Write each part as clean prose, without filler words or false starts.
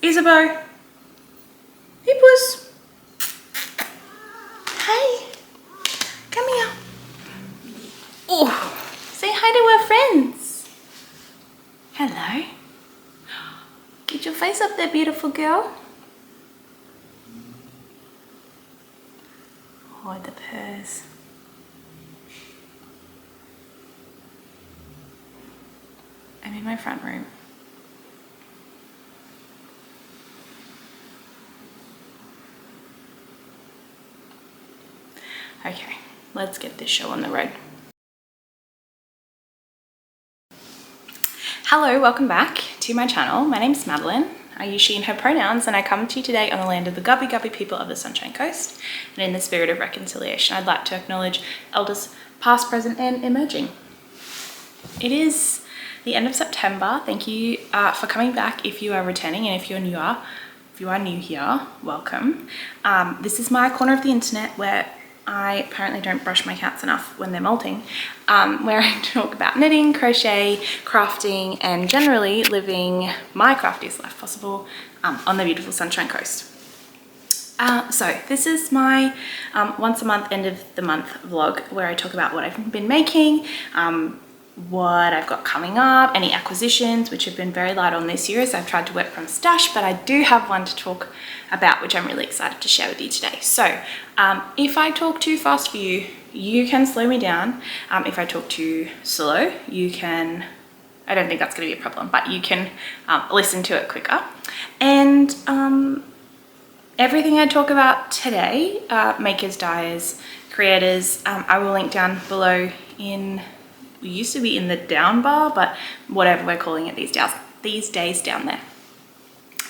Isaboe. Hey, puss. Hey. Come here. Oh, say hi to our friends. Hello. Get your face up there, beautiful girl. Oh, the purrs. I'm in my front room. Okay, let's get this show on the road. Hello, welcome back to my channel. My name's Madeleine. I use she and her pronouns, and I come to you today on the land of the gubby people of the Sunshine Coast. And in the spirit of reconciliation, I'd like to acknowledge elders past, present, and emerging. It is the end of September. Thank you for coming back if you are returning, and if you are new here, welcome. This is my corner of the internet where I apparently don't brush my cats enough when they're molting, where I talk about knitting, crochet, crafting, and generally living my craftiest life possible on the beautiful Sunshine Coast. So this is my once a month, end of the month vlog where I talk about what I've been making, what I've got coming up, any acquisitions, which have been very light on this year as I've tried to work from stash, but I do have one to talk about, which I'm really excited to share with you today. So if I talk too fast for you, you can slow me down. If I talk too slow, you can, I don't think that's going to be a problem, but you can listen to it quicker. And everything I talk about today, makers, dyers, creators, I will link down below in, we used to be in the down bar, but whatever we're calling it these days down there.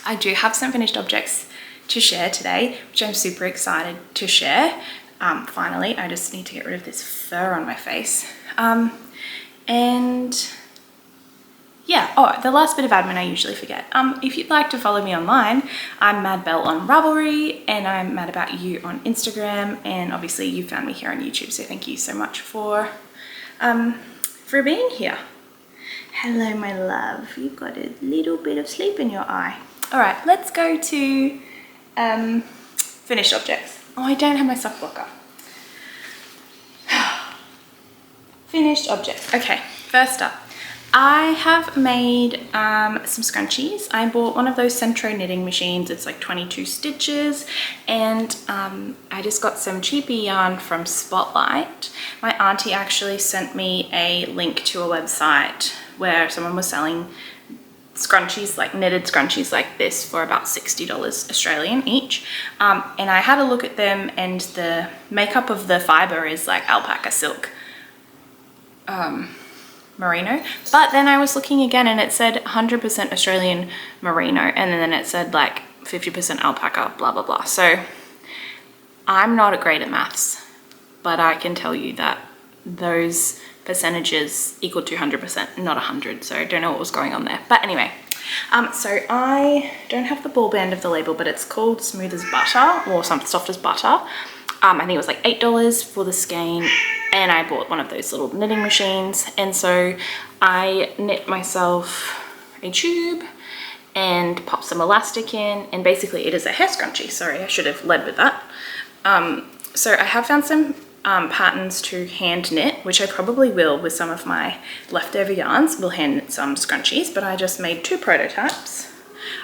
I do have some finished objects to share today, which I'm super excited to share. Finally, I just need to get rid of this fur on my face. And yeah, oh, the last bit of admin I usually forget. If you'd like to follow me online, I'm MadBelle on Ravelry, and I'm Mad About You on Instagram, and obviously you found me here on YouTube, so thank you so much for being here. Hello, my love. You've got a little bit of sleep in your eye. All right, let's go to finished objects. Oh, I don't have my sock blocker. Finished objects. Okay, first up, I have made some scrunchies. I bought one of those Sentro knitting machines. It's like 22 stitches, and I just got some cheapy yarn from Spotlight. My auntie actually sent me a link to a website where someone was selling scrunchies, like knitted scrunchies like this, for about $60 Australian each. And I had a look at them, and the makeup of the fiber is like alpaca silk merino, but then I was looking again and it said 100% Australian merino, and then it said like 50% alpaca, blah blah blah. So I'm not great at maths, but I can tell you that those percentages equal to 100%, not 100, so I don't know what was going on there. But anyway, so I don't have the ball band of the label, but it's called Smooth as Butter, or some soft as butter. I think it was like $8 for the skein, and I bought one of those little knitting machines, and so I knit myself a tube and pop some elastic in, and basically it is a hair scrunchie. Sorry, I should have led with that. So I have found some patterns to hand knit, which I probably will with some of my leftover yarns. We'll hand knit some scrunchies, but I just made 2 prototypes.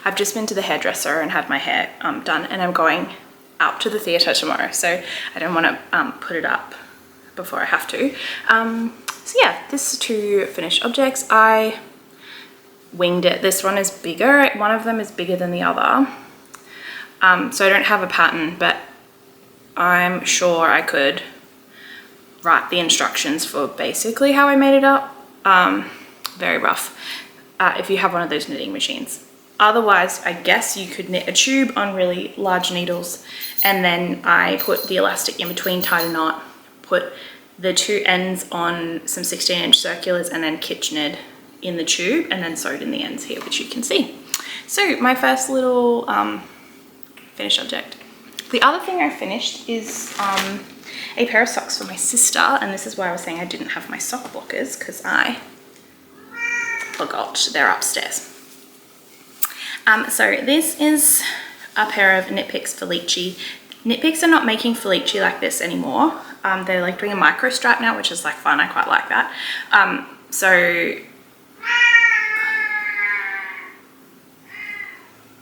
I've just been to the hairdresser and had my hair done, and I'm going out to the theatre tomorrow, so I don't want to put it up before I have to. So yeah, this is 2 finished objects. I winged it. This one is bigger. One of them is bigger than the other. So I don't have a pattern, but I'm sure I could write the instructions for basically how I made it up. Very rough, if you have one of those knitting machines. Otherwise, I guess you could knit a tube on really large needles, and then I put the elastic in between, tied a knot, put the 2 ends on some 16-inch circulars, and then kitchened in the tube, and then sewed in the ends here, which you can see. So my first little finished object. The other thing I finished is a pair of socks for my sister, and this is why I was saying I didn't have my sock blockers, because I forgot. They're upstairs. So this is a pair of Knit Picks Felici. Knit Picks are not making Felici like this anymore. They're like doing a micro stripe now, which is like fun. I quite like that. So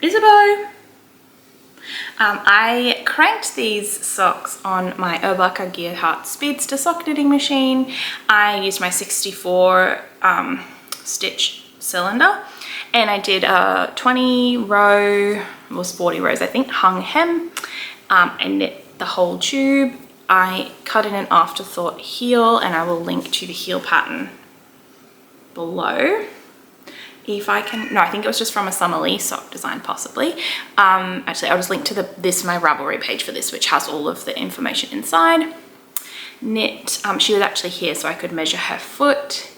Isaboe. I cranked these socks on my Erlbacher Gearhart Speedster sock knitting machine. I used my 64 stitch cylinder, and I did a 20 row, it was 40 rows I think, hung hem. I knit the whole tube. I cut in an afterthought heel, and I will link to the heel pattern below. If I can, no, I think it was just from a Summer Lee sock design possibly. Actually, I'll just link to my Ravelry page for this, which has all of the information inside. Knit, she was actually here so I could measure her foot.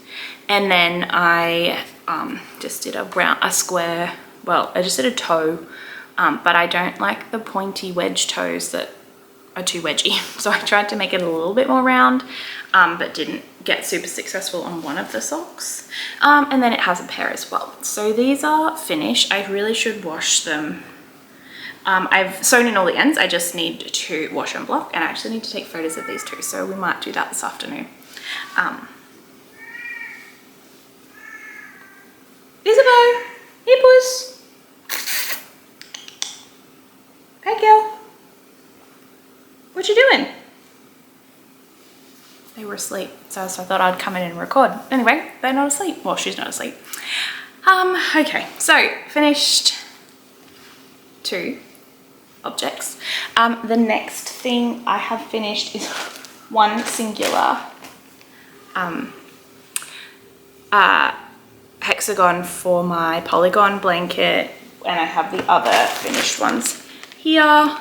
And then I just did a square, well, I just did a toe, but I don't like the pointy wedge toes that are too wedgy. So I tried to make it a little bit more round, but didn't get super successful on one of the socks. And then it has a pair as well. So these are finished. I really should wash them. I've sewn in all the ends. I just need to wash and block, and I actually need to take photos of these too. So we might do that this afternoon. Isaboe, hey puss. Hey girl. What you doing? They were asleep, so I thought I'd come in and record. Anyway, they're not asleep. Well, she's not asleep. Okay, so finished 2 objects. The next thing I have finished is one singular hexagon for my Polygon blanket, and I have the other finished ones here.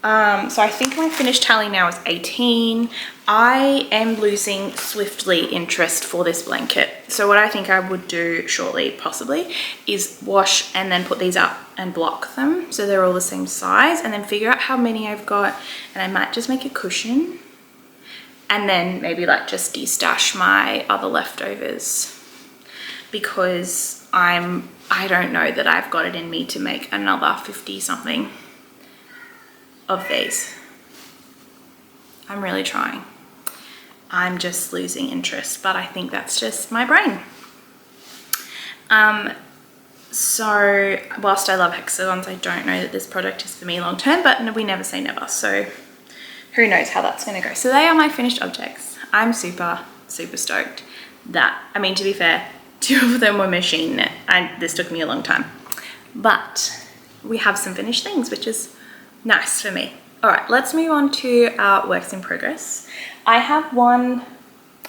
So I think my finished tally now is 18. I am losing swiftly interest for this blanket. So what I think I would do shortly, possibly, is wash and then put these up and block them so they're all the same size, and then figure out how many I've got, and I might just make a cushion, and then maybe like just de-stash my other leftovers, because I don't know that I've got it in me to make another 50 something of these. I'm really trying. I'm just losing interest, but I think that's just my brain. So whilst I love hexagons, I don't know that this product is for me long term, but we never say never. So who knows how that's gonna go. So they are my finished objects. I'm super, super stoked that, I mean, to be fair, 2 of them were machine knit, and this took me a long time, but we have some finished things, which is nice for me. All right, let's move on to our works in progress. I have one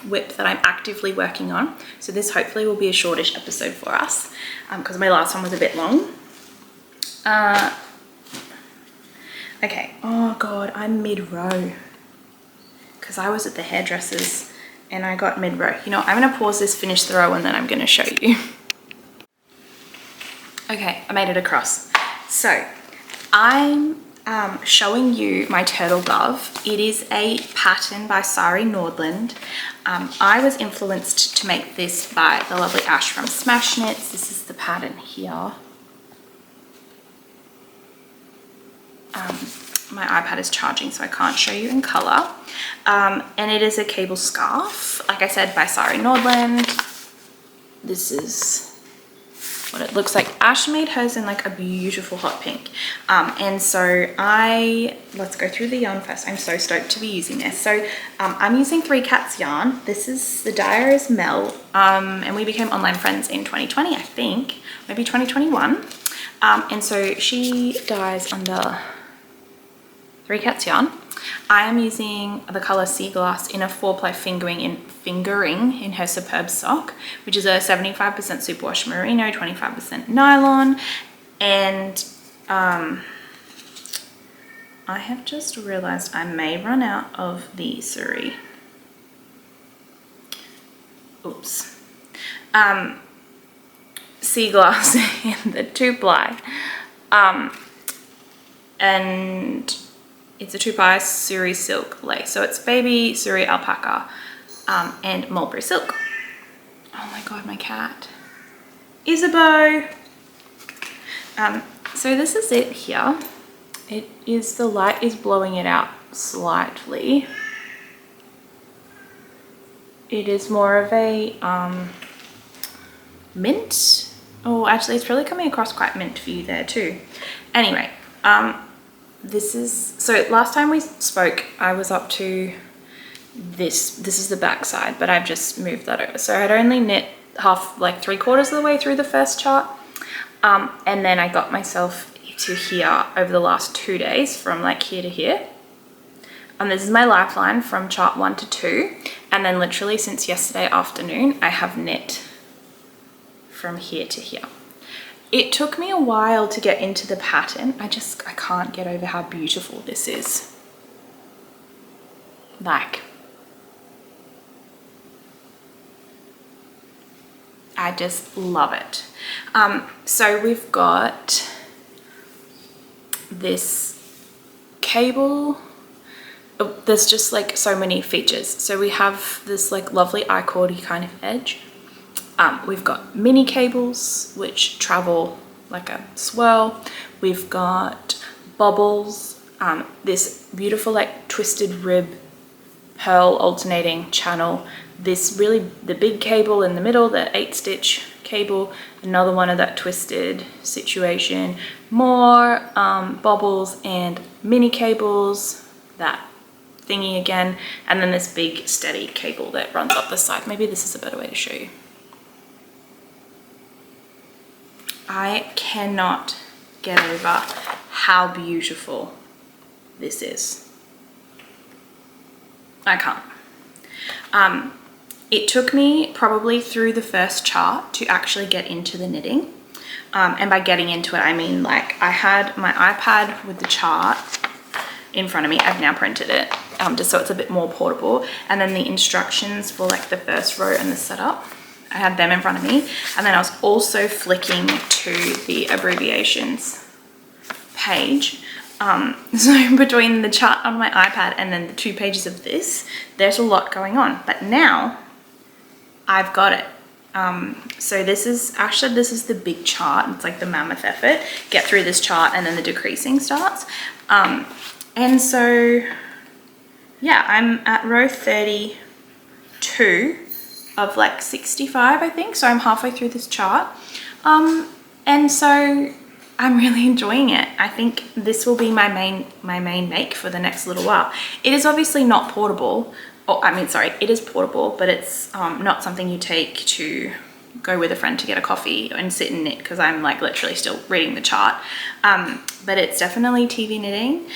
whip that I'm actively working on. So this hopefully will be a shortish episode for us, because my last one was a bit long. Okay, oh God, I'm mid-row, because I was at the hairdresser's and I got mid-row. You know, I'm gonna pause this, finish the row, and then I'm gonna show you. Okay, I made it across. So I'm showing you my Turtledove. It is a pattern by Sari Nordland. I was influenced to make this by the lovely Ash from Smash Knits. This is the pattern here. My iPad is charging, so I can't show you in color. And it is a cable scarf, like I said, by Sari Nordland. This is what it looks like. Ash made hers in like a beautiful hot pink. And so let's go through the yarn first. I'm so stoked to be using this. So I'm using 3 Cats yarn. This is, the dyer is Mel, and we became online friends in 2020, I think, maybe 2021. And so she dyes under 3 Cats yarn. I am using the color Sea Glass in a 4-ply fingering in her Superb sock, which is a 75% superwash merino, 25% nylon. And I have just realized I may run out of the Suri. Oops. Sea Glass in the 2-ply. And it's a 2-ply Suri silk lace. So it's baby Suri alpaca and mulberry silk. Oh my God, my cat. Isaboe. So this is it here. It is, the light is blowing it out slightly. It is more of a mint. Oh, actually it's really coming across quite mint for you there too. Anyway, this is, so last time we spoke, I was up to this is the back side, but I've just moved that over. So I'd only knit half, like 3/4 of the way through the first chart. And then I got myself to here over the last 2 days, from like here to here. And this is my lifeline from chart 1 to 2. And then literally since yesterday afternoon, I have knit from here to here. It took me a while to get into the pattern. I can't get over how beautiful this is. Like, I just love it. So we've got this cable. Oh, there's just like so many features. So we have this like lovely I-cordy kind of edge. We've got mini cables which travel like a swirl. We've got bubbles, this beautiful like twisted rib pearl alternating channel, this really, the big cable in the middle, the 8-stitch cable, another one of that twisted situation, more bubbles and mini cables, that thingy again, and then this big steady cable that runs up the side. Maybe this is a better way to show you. I cannot get over how beautiful this is. I can't. It took me probably through the first chart to actually get into the knitting. And by getting into it, I mean like I had my iPad with the chart in front of me. I've now printed it just so it's a bit more portable. And then the instructions for like the first row and the setup, I had them in front of me. And then I was also flicking to the abbreviations page. So between the chart on my iPad and then the 2 pages of this, there's a lot going on. But now I've got it. So this is the big chart. It's like the mammoth effort. Get through this chart and then the decreasing starts. And so, yeah, I'm at row 32 of like 65, I think. So I'm halfway through this chart. And so I'm really enjoying it. I think this will be my main make for the next little while. It is obviously not portable. Oh, I mean, sorry, it is portable, but it's not something you take to go with a friend to get a coffee and sit and knit, because I'm like literally still reading the chart. But it's definitely TV knitting,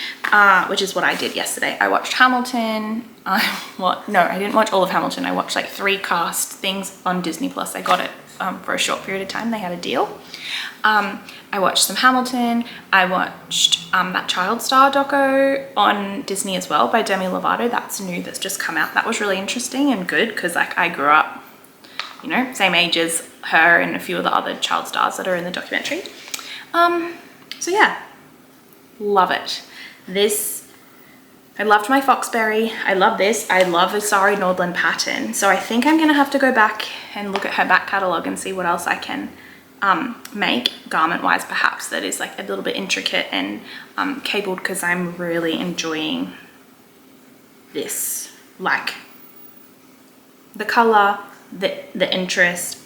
which is what I did yesterday. I watched Hamilton. No, I didn't watch all of Hamilton. I watched like 3 cast things on Disney Plus. I got it for a short period of time. They had a deal. I watched some Hamilton. I watched that Child Star doco on Disney as well by Demi Lovato. That's new, that's just come out. That was really interesting and good, because like I grew up, you know, same age as her and a few of the other child stars that are in the documentary. So yeah, love it. I loved my Foxberry. I love this. I love a Sari Nordland pattern. So I think I'm gonna have to go back and look at her back catalogue and see what else I can make garment wise, perhaps, that is like a little bit intricate and cabled, because I'm really enjoying this, like the color, the interest.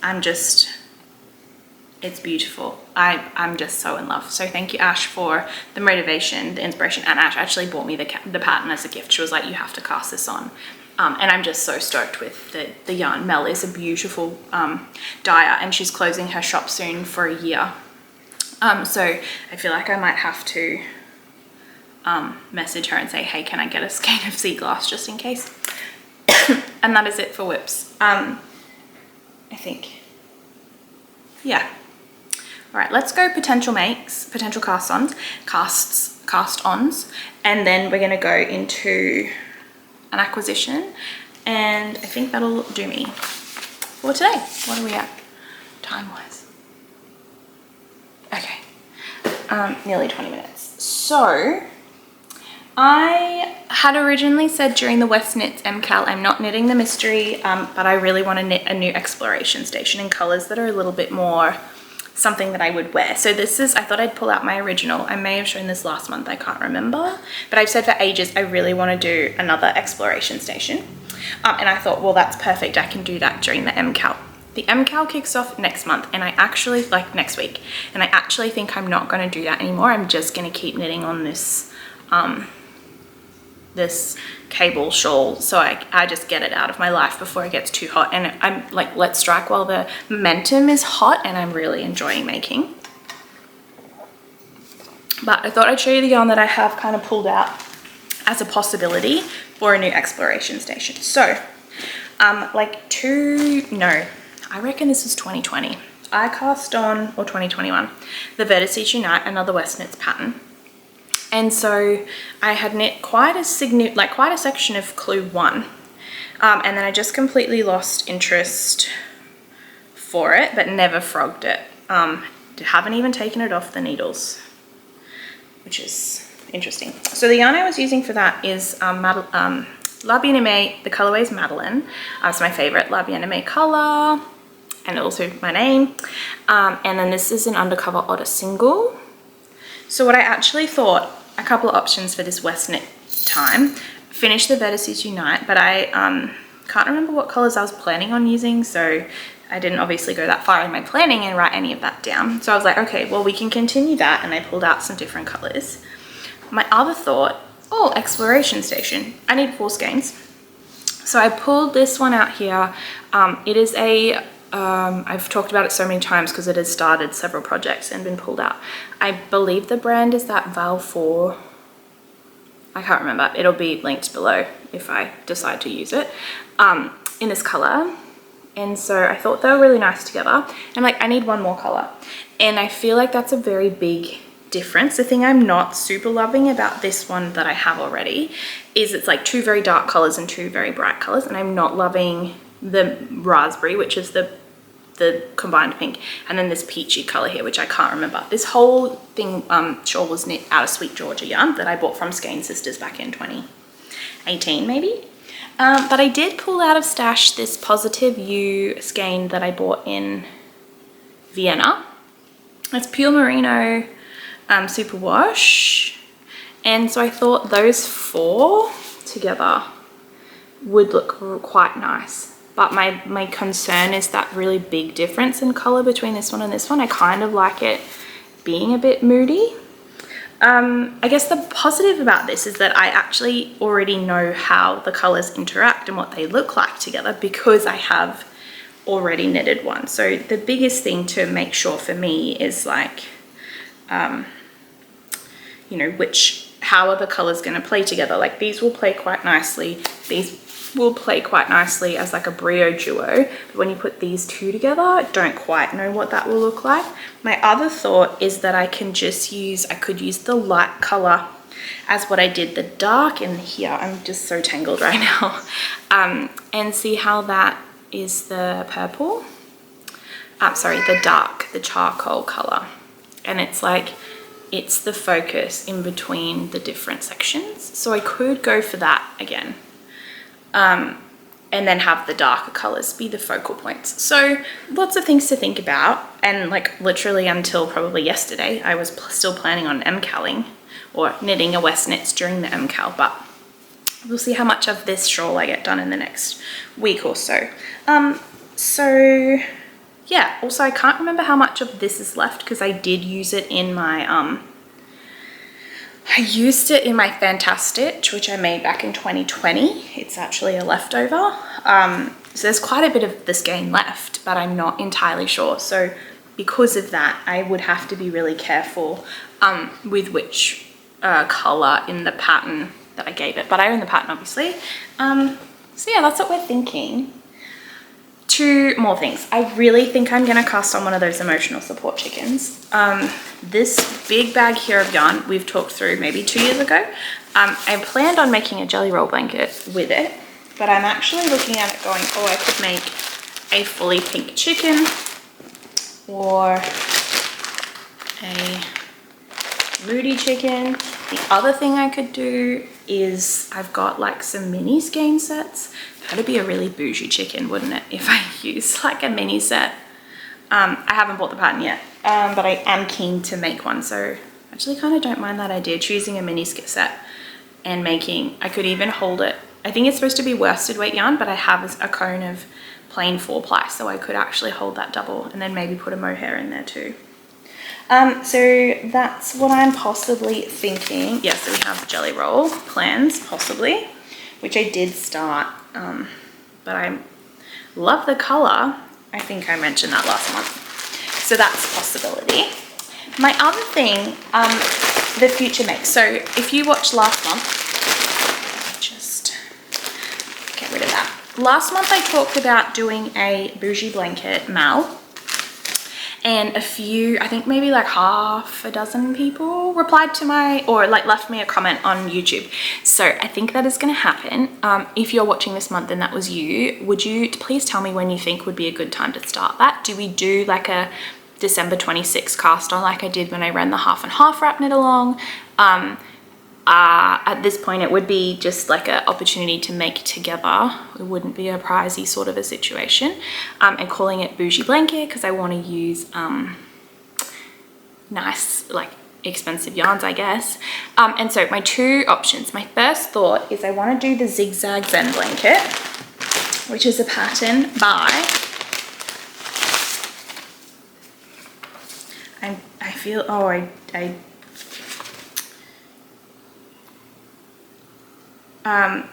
It's beautiful. I'm just so in love. So thank you, Ash, for the motivation, the inspiration. And Ash actually bought me the pattern as a gift. She was like, you have to cast this on. And I'm just so stoked with the yarn. Mel is a beautiful dyer, and she's closing her shop soon for a year. So I feel like I might have to message her and say, hey, can I get a skein of sea glass just in case? And that is it for whips. I think, yeah. All right, let's go potential makes, potential cast-ons, and then we're gonna go into an acquisition, and I think that'll do me for today. What are we at time-wise? Okay, nearly 20 minutes. So I had originally said during the West Knits MKAL, I'm not knitting the mystery, but I really want to knit a new exploration station in colors that are a little bit more something that I would wear. So this is, I thought I'd pull out my original. I may have shown this last month, I can't remember, but I've said for ages I really want to do another exploration station, and I thought, well, that's perfect, I can do that during the MKAL. The MKAL kicks off next month, and I actually, like next week, and I actually think I'm not going to do that anymore. I'm just going to keep knitting on this this cable shawl, so I just get it out of my life before it gets too hot. And I'm like, let's strike while the momentum is hot, and I'm really enjoying making. But I thought I'd show you the yarn that I have kind of pulled out as a possibility for a new exploration station. So I reckon this was 2020. I cast on, or 2021, the Vertices Unite, another West Knits pattern. And so I had knit quite a section of Clue 1. And then I just completely lost interest for it, but never frogged it. Haven't even taken it off the needles, which is interesting. So the yarn I was using for that is La Bien-Aimée, the colorway is Madeleine. It's my favorite La Bien-Aimée color, and also my name. And then this is an Undercover Otter single. So what I actually thought, a couple of options for this West Knit time. Finish the Vertices Unite, but I can't remember what colors I was planning on using, so I didn't obviously go that far in my planning and write any of that down. So I was like, okay, well, we can continue that, and I pulled out some different colors. My other thought, oh, exploration station. I need 4 skeins. So I pulled this one out here. It is a I've talked about it so many times because it has started several projects and been pulled out. I believe the brand is that Val 4. I can't remember. It'll be linked below if I decide to use it, in this color. And so I thought they were really nice together. I'm like, I need one more color. And I feel like that's a very big difference. The thing I'm not super loving about this one that I have already is it's like 2 very dark colors and 2 very bright colors. And I'm not loving the raspberry, which is the combined pink, and then this peachy color here, which I can't remember. This whole thing, shawl was knit out of Sweet Georgia yarn that I bought from Skein Sisters back in 2018 maybe. But I did pull out of stash this Positive You skein that I bought in Vienna. It's pure merino superwash, and so I thought those 4 together would look quite nice. But my concern is that really big difference in color between this one and this one. I kind of like it being a bit moody. I guess the positive about this is that I actually already know how the colors interact and what they look like together because I have already knitted one. So the biggest thing to make sure for me is like, you know, how are the colors going to play together? Like these will play quite nicely. These will play quite nicely as like a brio duo, but when you put these 2 together, I don't quite know what that will look like. My other thought is that I could use the light color as what I did the dark in here. I'm just so tangled right now. And see how that is the purple. Sorry, the dark, the charcoal color. And it's like, it's the focus in between the different sections. So I could go for that again. And then have the darker colors be the focal points. So lots of things to think about. And like literally until probably yesterday, I was still planning on MKALing or knitting a West Knits during the MKAL, but we'll see how much of this shawl I get done in the next week or so. So yeah, also I can't remember how much of this is left because I did use it in my, I used it in my Fantastitch, which I made back in 2020. It's actually a leftover. So there's quite a bit of this skein left, but I'm not entirely sure. So because of that, I would have to be really careful with which color in the pattern that I gave it. But I own the pattern, obviously. So yeah, that's what we're thinking. 2 more things. I really think I'm going to cast on one of those emotional support chickens. This big bag here of yarn we've talked through maybe 2 years ago. I planned on making a jelly roll blanket with it, but I'm actually looking at it going, oh, I could make a fully pink chicken or a moody chicken. The other thing I could do is I've got like some mini skein sets. That'd be a really bougie chicken, wouldn't it, if I use like a mini set? I haven't bought the pattern yet, but I am keen to make one. So I actually kind of don't mind that idea, choosing a mini skit set and making, I could even hold it. I think it's supposed to be worsted weight yarn, but I have a cone of plain 4-ply, so I could actually hold that double and then maybe put a mohair in there too. So that's what I'm possibly thinking. Yes, so we have jelly roll plans, possibly, which I did start, but I love the color. I think I mentioned that last month. So that's a possibility. My other thing, the future makes. So if you watched last month, just get rid of that. Last month I talked about doing a Bougie blanket MKAL, and a few, I think maybe like half a dozen people replied to my, or like left me a comment on YouTube. So I think that is going to happen. If you're watching this month and that was you, would you please tell me when you think would be a good time to start that? Do we do like a December 26th cast on like I did when I ran the half and half wrap knit along? At this point it would be just like an opportunity to make together. It wouldn't be a prizey sort of a situation, and calling it Bougie blanket because I want to use nice like expensive yarns, I guess. And so my two options, my first thought is I want to do the Zigzag Zen blanket, which is a pattern by, I feel, oh,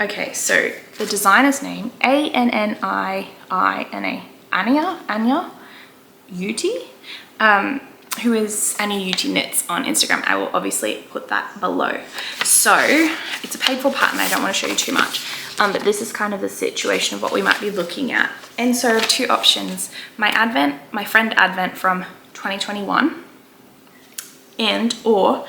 okay, so the designer's name, Annia Uti, who is Annie Uti Knits on Instagram. I will obviously put that below. So it's a paid for pattern. I don't want to show you too much, but this is kind of the situation of what we might be looking at. And so I have two options: my friend Advent from 2021, and or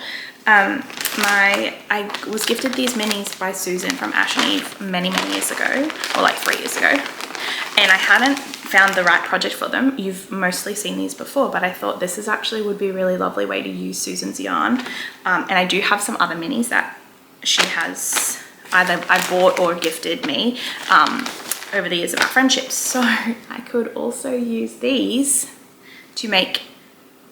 I was gifted these minis by Susan from Ash and Eve many years ago, or like 3 years ago, and I hadn't found the right project for them. You've mostly seen these before, but I thought this is actually would be a really lovely way to use Susan's yarn. And I do have some other minis that she has either I bought or gifted me over the years of our friendship. So I could also use these to make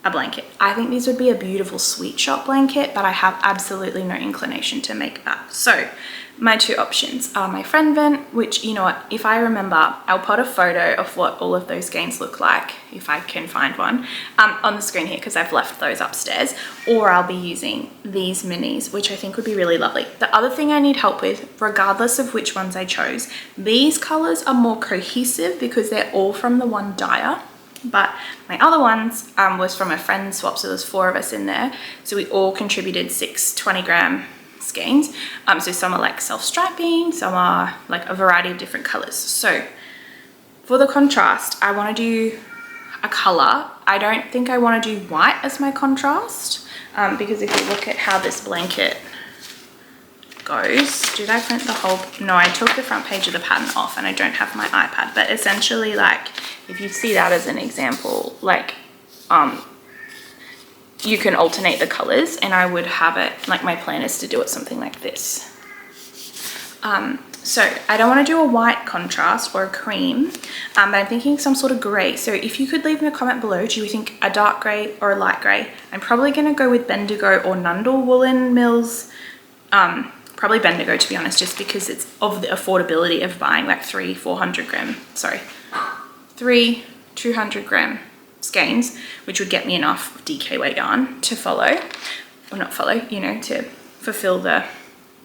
a blanket. I think these would be a beautiful sweet shop blanket, but I have absolutely no inclination to make that. So my two options are my friend Vent, which, you know what, if I remember, I'll put a photo of what all of those skeins look like, if I can find one, on the screen here, because I've left those upstairs, or I'll be using these minis, which I think would be really lovely. The other thing I need help with, regardless of which ones I chose, these colors are more cohesive because they're all from the one dyer. But my other ones was from a friend swap, so there's 4 of us in there, so we all contributed 6 20-gram skeins. So some are like self-striping, some are like a variety of different colors. So for the contrast, I want to do a color. I don't think I want to do white as my contrast, because if you look at how this blanket goes, did I print the whole, no, I took the front page of the pattern off and I don't have my iPad, but essentially, like, if you see that as an example, like you can alternate the colors, and I would have it, like, my plan is to do it something like this. So I don't want to do a white contrast or a cream, but I'm thinking some sort of gray. So if you could leave me a comment below, do you think a dark gray or a light gray? I'm probably going to go with Bendigo or Nundle Woolen Mills. Probably Bendigo, to be honest, just because it's of the affordability of buying like 3 200-gram skeins, which would get me enough DK weight yarn to follow, or not follow, you know, to fulfill the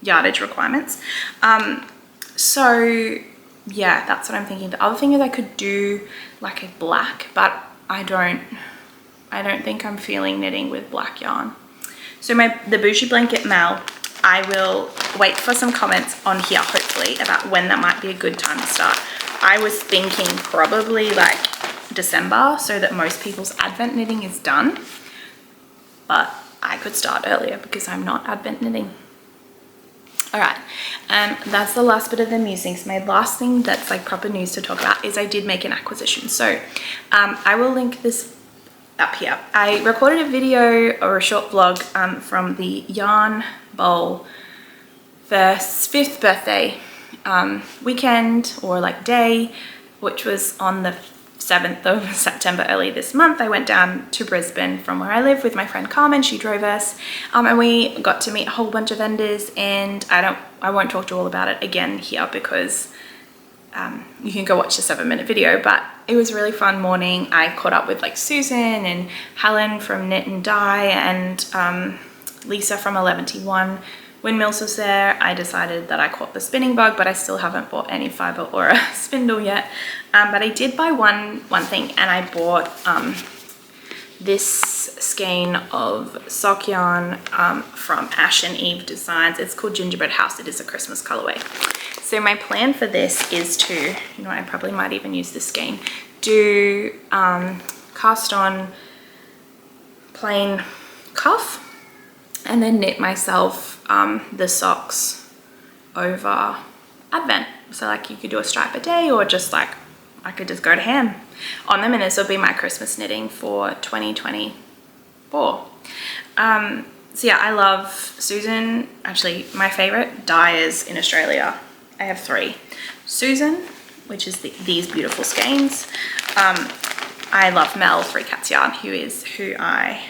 yardage requirements. So yeah, that's what I'm thinking. The other thing is I could do like a black, but I don't think I'm feeling knitting with black yarn. So the Bougie blanket MKAL, I will wait for some comments on here, hopefully, about when that might be a good time to start. I was thinking probably like December, so that most people's Advent knitting is done, but I could start earlier because I'm not Advent knitting. All right, that's the last bit of the musings. My last thing that's like proper news to talk about is I did make an acquisition. So I will link this up here. I recorded a video or a short vlog from the Yarn Bowl 5th birthday weekend, or like day, which was on the 7th of September early this month, I went down to Brisbane from where I live with my friend Carmen. She drove us, and we got to meet a whole bunch of vendors, and I won't talk to you all about it again here because you can go watch the 7-minute video, but it was a really fun morning. I caught up with like Susan and Helen from Knit and Dye, and Lisa from 11T1 Windmills was there. I decided that I caught the spinning bug, but I still haven't bought any fiber or a spindle yet. But I did buy one thing, and I bought this skein of sock yarn from Ash and Eve Designs. It's called Gingerbread House. It is a Christmas colorway. So my plan for this is to, you know, I probably might even use this skein, do cast on plain cuff, and then knit myself the socks over Advent. So like you could do a stripe a day, or just like I could just go to ham on them, and this will be my Christmas knitting for 2024. So yeah, I love Susan. Actually, my favorite dyers in Australia, I have 3. Susan, which is these beautiful skeins. I love Mel 3 Cats Yarn, who I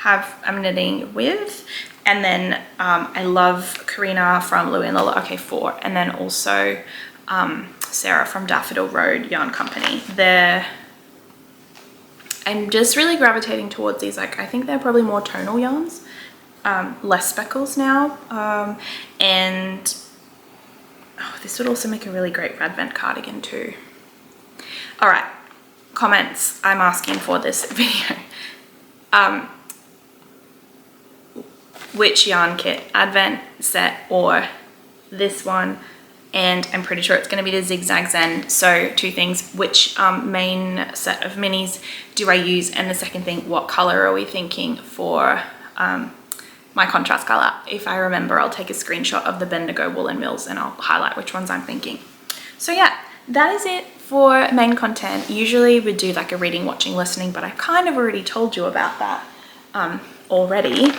I'm knitting with, and then I love Karina from Louie and Lola OK 4, and then also Sarah from Daffodil Road Yarn Company. I'm just really gravitating towards these, like I think they're probably more tonal yarns, less speckles now, and this would also make a really great Advent cardigan too. All right, comments I'm asking for this video. Which yarn kit, Advent set or this one? And I'm pretty sure it's going to be the Zigzag Zen. So 2 things, which main set of minis do I use? And the second thing, what color are we thinking for my contrast color? If I remember, I'll take a screenshot of the Bendigo Woolen Mills and I'll highlight which ones I'm thinking. So yeah, that is it for main content. Usually we do like a reading, watching, listening, but I kind of already told you about that already.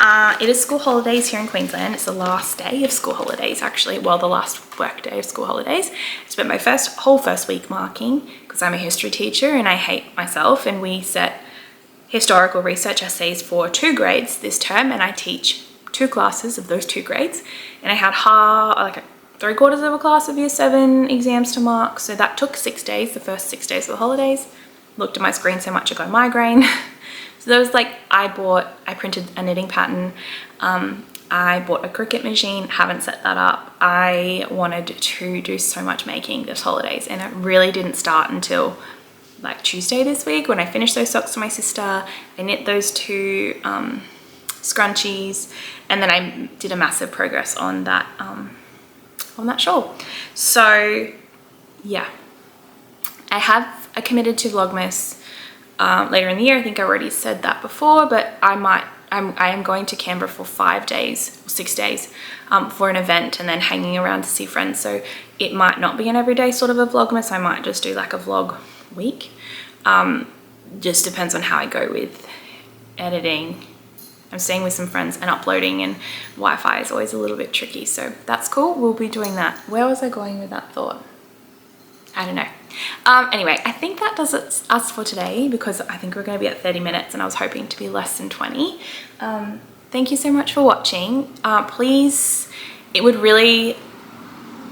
It is school holidays here in Queensland. It's the last day of school holidays, actually. Well, the last work day of school holidays. I spent my whole first week marking because I'm a history teacher and I hate myself, and we set historical research essays for 2 grades this term, and I teach 2 classes of those 2 grades, and I had like 3/4 of a class of year 7 exams to mark, so that took 6 days, the first 6 days of the holidays. Looked at my screen so much I got a migraine. So there was like, I printed a knitting pattern, I bought a Cricut machine, haven't set that up. I wanted to do so much making this holidays, and it really didn't start until like Tuesday this week when I finished those socks for my sister. I knit those 2 scrunchies, and then I did a massive progress on that shawl. So yeah, I committed to Vlogmas later in the year. I think I already said that before, but I am going to Canberra for 5 days, 6 days for an event, and then hanging around to see friends. So it might not be an everyday sort of a Vlogmas. I might just do like a vlog week. Just depends on how I go with editing. I'm staying with some friends, and uploading and Wi-Fi is always a little bit tricky. So that's cool. We'll be doing that. Where was I going with that thought? I don't know. Anyway, I think that does it us for today, because I think we're going to be at 30 minutes and I was hoping to be less than 20. Thank you so much for watching. Please,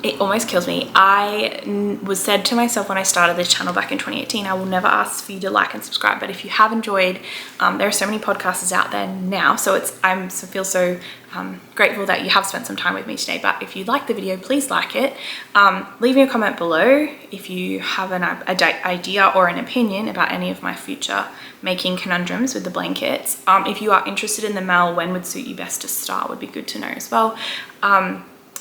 it almost kills me. I was said to myself when I started this channel back in 2018, I will never ask for you to like and subscribe, but if you have enjoyed, there are so many podcasters out there now, so I feel so grateful that you have spent some time with me today. But if you like the video, please like it. Leave me a comment below if you have an idea or an opinion about any of my future making conundrums with the blankets. If you are interested in the MKAL, when would suit you best to start, would be good to know as well.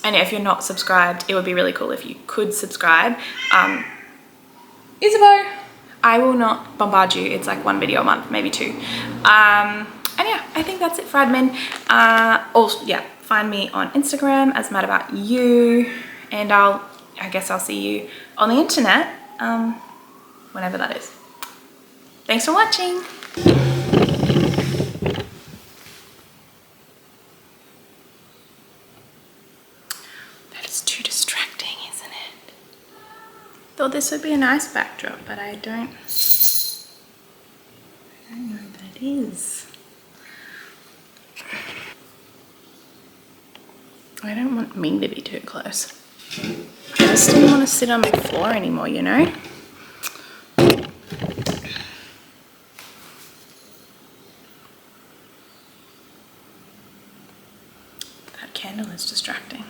And if you're not subscribed, it would be really cool if you could subscribe. Isaboe, I will not bombard you. It's like 1 video a month, maybe 2. And yeah, I think that's it for admin. Also, yeah, find me on Instagram as Mad About You, and I guess I'll see you on the internet whenever that is. Thanks for watching. That is too distracting, isn't it? thought this would be a nice backdrop, but I don't know that it is. I don't want me to be too close. I just didn't want to sit on my floor anymore, you know? That candle is distracting.